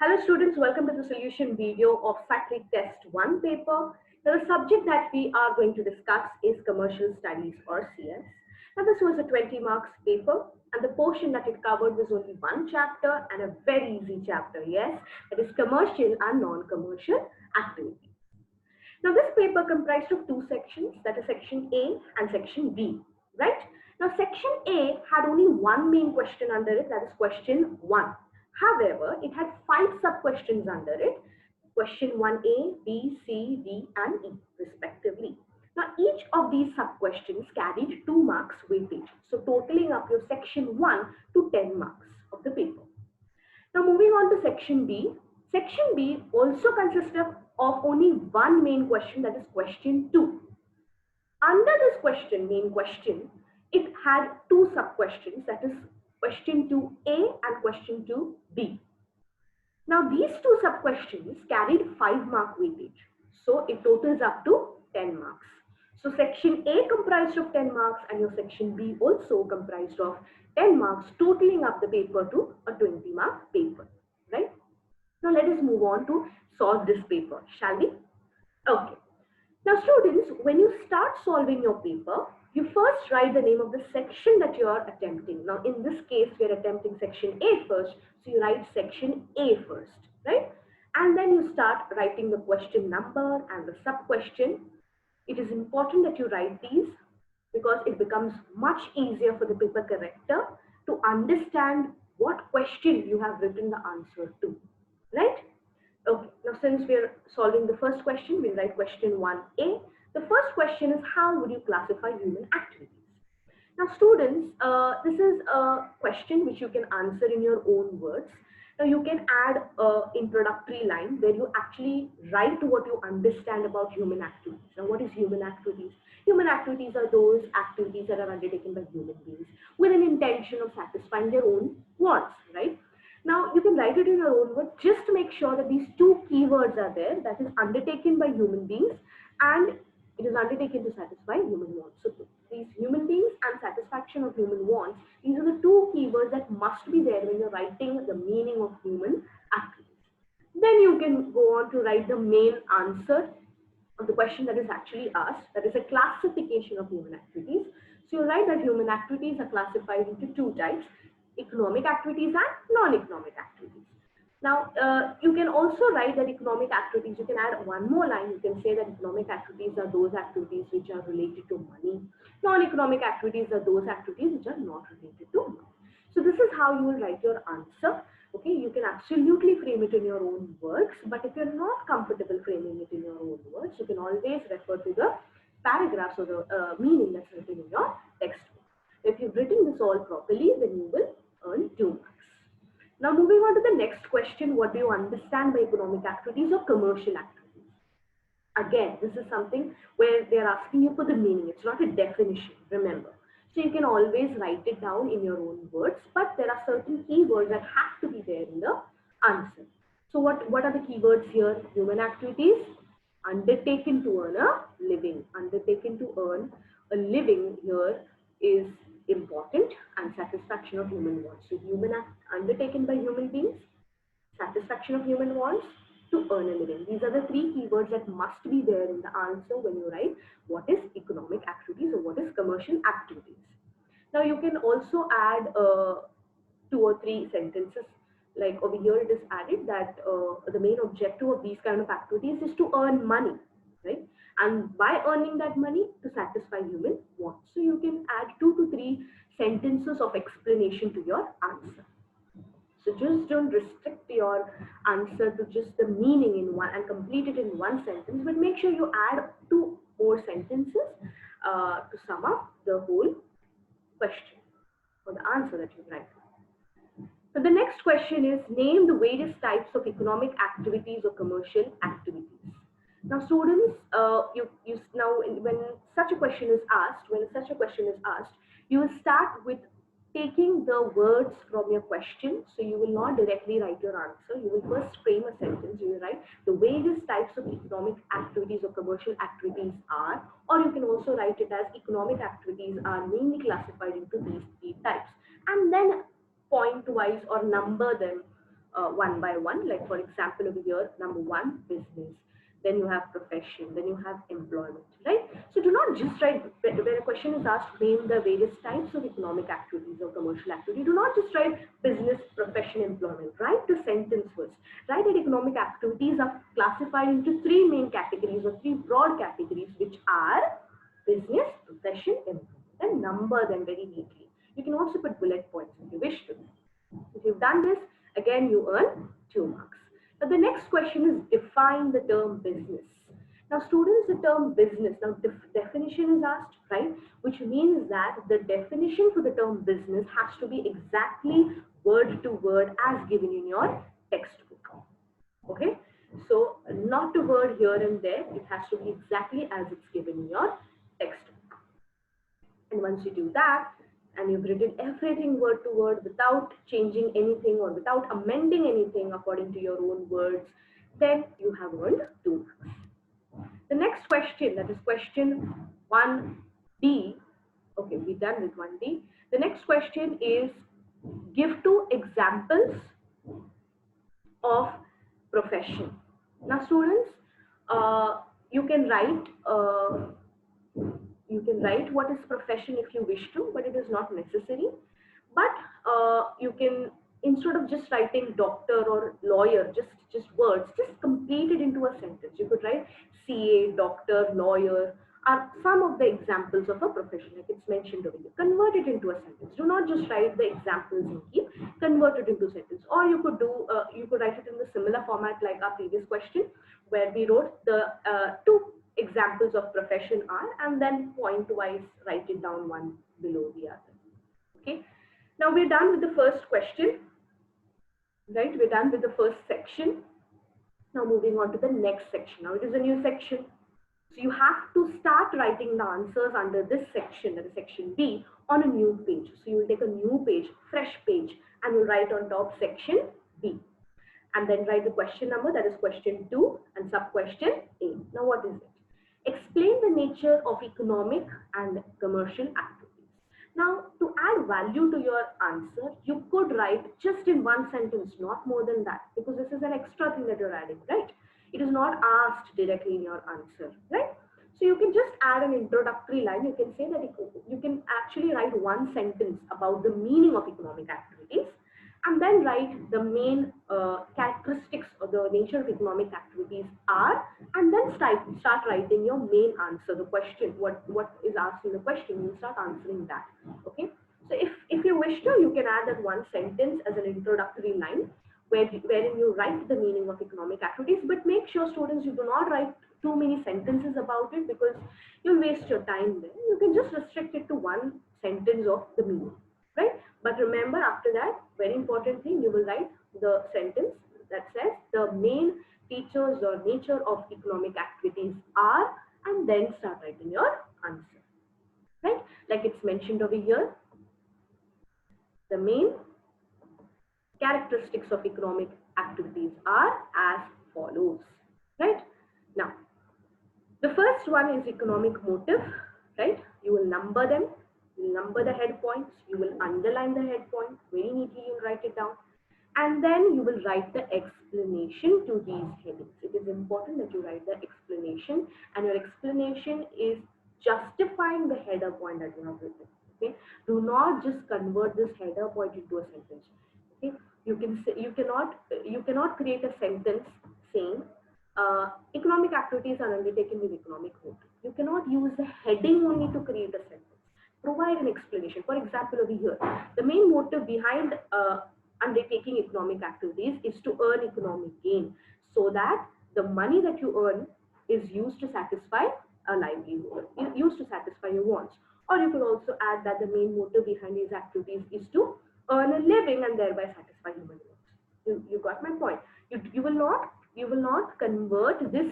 Hello students, welcome to the solution video of Cyclic Test 1 paper. Now the subject that we are going to discuss is Commercial Studies or CS. Now this was a 20 marks paper and the portion that it covered was only one chapter and a very easy chapter, yes, that is commercial and non-commercial activities. Now this paper comprised of two sections, that is section A and section B, right? Now section A had only one main question under it, that is question 1. However, it had 5 sub-questions under it, question 1A, B, C, D and E respectively. Now each of these sub-questions carried 2 marks weightage, so totaling up your section 1 to 10 marks of the paper. Now moving on to section B. Section B also consisted of only one main question, that is question 2. Under this question, main question, it had 2 sub-questions, that is question 2A and question 2B. Now these 2 sub-questions carried 5 mark weightage. So it totals up to 10 marks. So section A comprised of 10 marks and your section B also comprised of 10 marks, totaling up the paper to a 20 mark paper, right? Now let us move on to solve this paper, shall we? Okay. Now students, when you start solving your paper, you first write the name of the section that you are attempting. Now in this case, we are attempting section A first, so you write section A first, right? And then you start writing the question number and the sub-question. It is important that you write these because it becomes much easier for the paper corrector to understand what question you have written the answer to, right? Okay, now since we are solving the first question, we'll write question 1A. The first question is, how would you classify human activities? Now students, this is a question which you can answer in your own words. Now you can add an introductory line where you actually write what you understand about human activities. Now what is human activities? Human activities are those activities that are undertaken by human beings with an intention of satisfying their own wants, right? Now you can write it in your own words, just to make sure that these 2 keywords are there, that is undertaken by human beings and it is undertaken to satisfy human wants. So these human beings and satisfaction of human wants, these are the 2 keywords that must be there when you're writing the meaning of human activities. Then you can go on to write the main answer of the question that is actually asked, that is a classification of human activities. So you write that human activities are classified into 2 types, economic activities and non-economic activities. Now, you can also write that economic activities, you can add one more line, you can say that economic activities are those activities which are related to money. Non-economic activities are those activities which are not related to money. So this is how you will write your answer. Okay, you can absolutely frame it in your own words, but if you're not comfortable framing it in your own words, you can always refer to the paragraphs or the meaning that's written in your textbook. If you've written this all properly, then you will earn 2 marks. Now moving on to the next question, what do you understand by economic activities or commercial activities? Again, this is something where they're asking you for the meaning. It's not a definition, remember. So you can always write it down in your own words, but there are certain keywords that have to be there in the answer. So what are the keywords here? Human activities, undertaken to earn a living. Undertaken to earn a living here is important, and satisfaction of human wants. So human act undertaken by human beings, satisfaction of human wants, to earn a living. These are the 3 keywords that must be there in the answer when you write what is economic activities or what is commercial activities. Now you can also add 2 or 3 sentences. Like over here it is added that the main objective of these kind of activities is to earn money, right? And by earning that money to satisfy human wants. So you can add 2 to 3 sentences of explanation to your answer. So just don't restrict your answer to just the meaning in one and complete it in one sentence, but make sure you add 2 more sentences to sum up the whole question or the answer that you write. So the next question is, name the various types of economic activities or commercial activities. Now students, when such a question is asked, you will start with taking the words from your question. So you will not directly write your answer. You will first frame a sentence. You will write the various types of economic activities or commercial activities are, or you can also write it as economic activities are mainly classified into these 3 types. And then point wise or number them one by one. Like for example, over here, number one, business. Then you have profession. Then you have employment, right? So do not just write, when a question is asked, name the various types of economic activities or commercial activity. Do not just write business, profession, employment. Write the sentence first. Write that economic activities are classified into three main categories or three broad categories, which are business, profession, employment, and number them very neatly. You can also put bullet points if you wish to. If you've done this, again you earn 2 marks. Now the next question is define the term business. Now students, the term business, now definition is asked, right? Which means that the definition for the term business has to be exactly word to word as given in your textbook. Okay, so not a word here and there, it has to be exactly as it's given in your textbook. And once you do that, and you've written everything word to word without changing anything or without amending anything according to your own words, then you have earned 2 marks. The next question, that is question 1D. Okay, we're done with 1D. The next question is give 2 examples of profession. Now students, you can write what is profession if you wish to, but it is not necessary. But you can, instead of just writing doctor or lawyer, just words, just complete it into a sentence. You could write CA, doctor, lawyer are some of the examples of a profession, like it's mentioned over here. Convert it into a sentence. Do not just write the examples and keep, convert it into a sentence. Or you could do, you could write it in the similar format like our previous question, where we wrote the 2 examples of profession are, and then point wise write it down one below the other. Okay, now we're done with the first question, right? We're done with the first section. Now moving on to the next section. Now it is a new section, so you have to start writing the answers under this section, that is section B, on a new page. So you will take a new page, fresh page, and you'll write on top section B, and then write the question number, that is question 2, and sub question A. Now what is it? Explain the nature of economic and commercial activities. Now, to add value to your answer, you could write just in one sentence, not more than that, because this is an extra thing that you're adding, right? It is not asked directly in your answer, right? So you can just add an introductory line. You can say that you can actually write one sentence about the meaning of economic activities, and then write the main characteristics of the nature of economic activities are, and then start writing your main answer, the question, what is asked in the question, you start answering that. Okay, so if you wish to, you can add that one sentence as an introductory line, wherein you write the meaning of economic activities, but make sure students, you do not write too many sentences about it, because you'll waste your time there. You can just restrict it to one sentence of the meaning, right? But remember, after that, very important thing, you will write the sentence that says the main features or nature of economic activities are, and then start writing your answer, right? Like it's mentioned over here, the main characteristics of economic activities are as follows, right? Now, the first one is economic motive, right? You will number them. You will number the head points. You will underline the head point. Very neatly, you will write it down. And then you will write the explanation to these headings. It is important that you write the explanation, and your explanation is justifying the header point that you have written. Okay? Do not just convert this header point into a sentence. Okay? You cannot create a sentence saying economic activities are undertaken with economic motive. You cannot use the heading only to create a sentence. Provide an explanation. For example, over here, the main motive behind undertaking economic activities is to earn economic gain, so that the money that you earn is used to satisfy a livelihood, used to satisfy your wants. Or you could also add that the main motive behind these activities is to earn a living and thereby satisfy human wants. You got my point. You will not convert this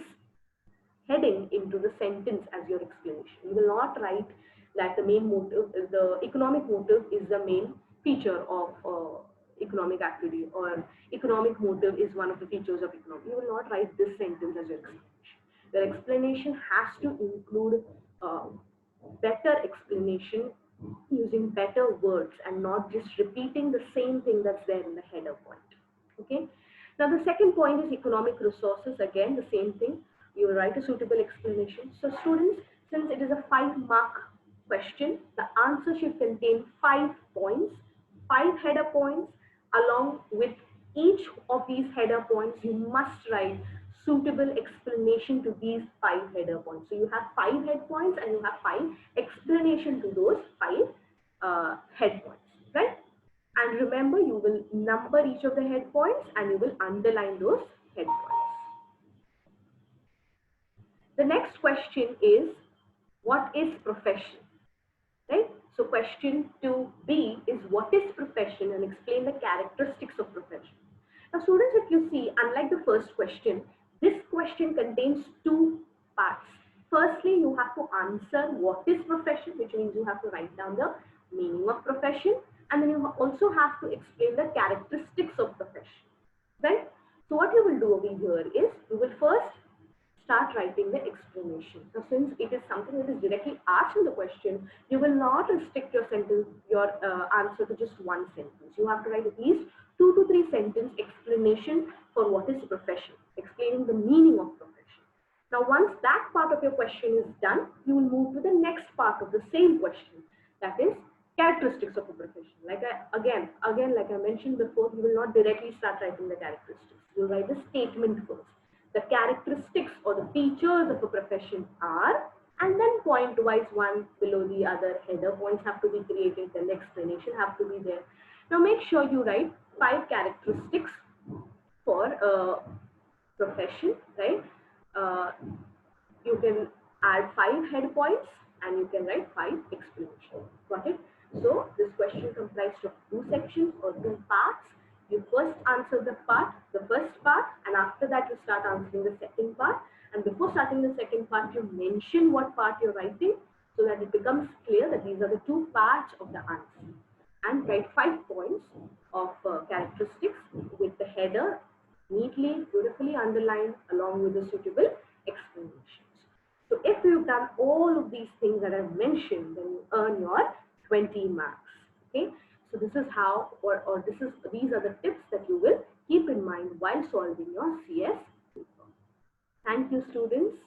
heading into the sentence as your explanation. You will not write that the main motive, the economic motive is the main feature of economic activity, or economic motive is one of the features of economic. You will not write this sentence as your explanation. Your explanation has to include better explanation using better words, and not just repeating the same thing that's there in the header point. Okay. Now the second point is economic resources. Again, the same thing. You will write a suitable explanation. So students, since it is a 5-mark question, the answer should contain 5 points, 5 header points. Along with each of these header points, you must write suitable explanation to these 5 header points. So you have 5 head points and you have 5 explanation to those 5 head points, right? And remember, you will number each of the head points and you will underline those head points. The next question is, what is profession? Right? So question 2B is, what is profession, and explain the characteristics of profession. Now students, if you see, unlike the first question, this question contains 2 parts. Firstly, you have to answer what is profession, which means you have to write down the meaning of profession, and then you also have to explain the characteristics of profession. Right? So what you will do over here is, you will first start writing the explanation. Now, since it is something that is directly asked in the question, you will not restrict your sentence, your answer to just one sentence. You have to write at least 2 to 3 sentence explanation for what is profession, explaining the meaning of profession. Now, once that part of your question is done, you will move to the next part of the same question, that is characteristics of a profession. Like I mentioned before, you will not directly start writing the characteristics. You will write the statement first. The characteristics or the features of a profession are, and then point wise, one below the other, header points have to be created, then the explanation have to be there. Now make sure you write 5 characteristics for a profession, right? Uh, you can add 5 head points and you can write 5 explanations. Got it? So this question comprised of 2 sections or 2 parts. You first answer the first part, and after that you start answering the second part. And before starting the second part, you mention what part you're writing so that it becomes clear that these are the 2 parts of the answer. And write 5 points of characteristics with the header neatly, beautifully underlined along with the suitable explanations. So if you've done all of these things that I've mentioned, then you earn your 20 marks. Okay. So this is how, or these are the tips that you will keep in mind while solving your CS paper. Thank you, students.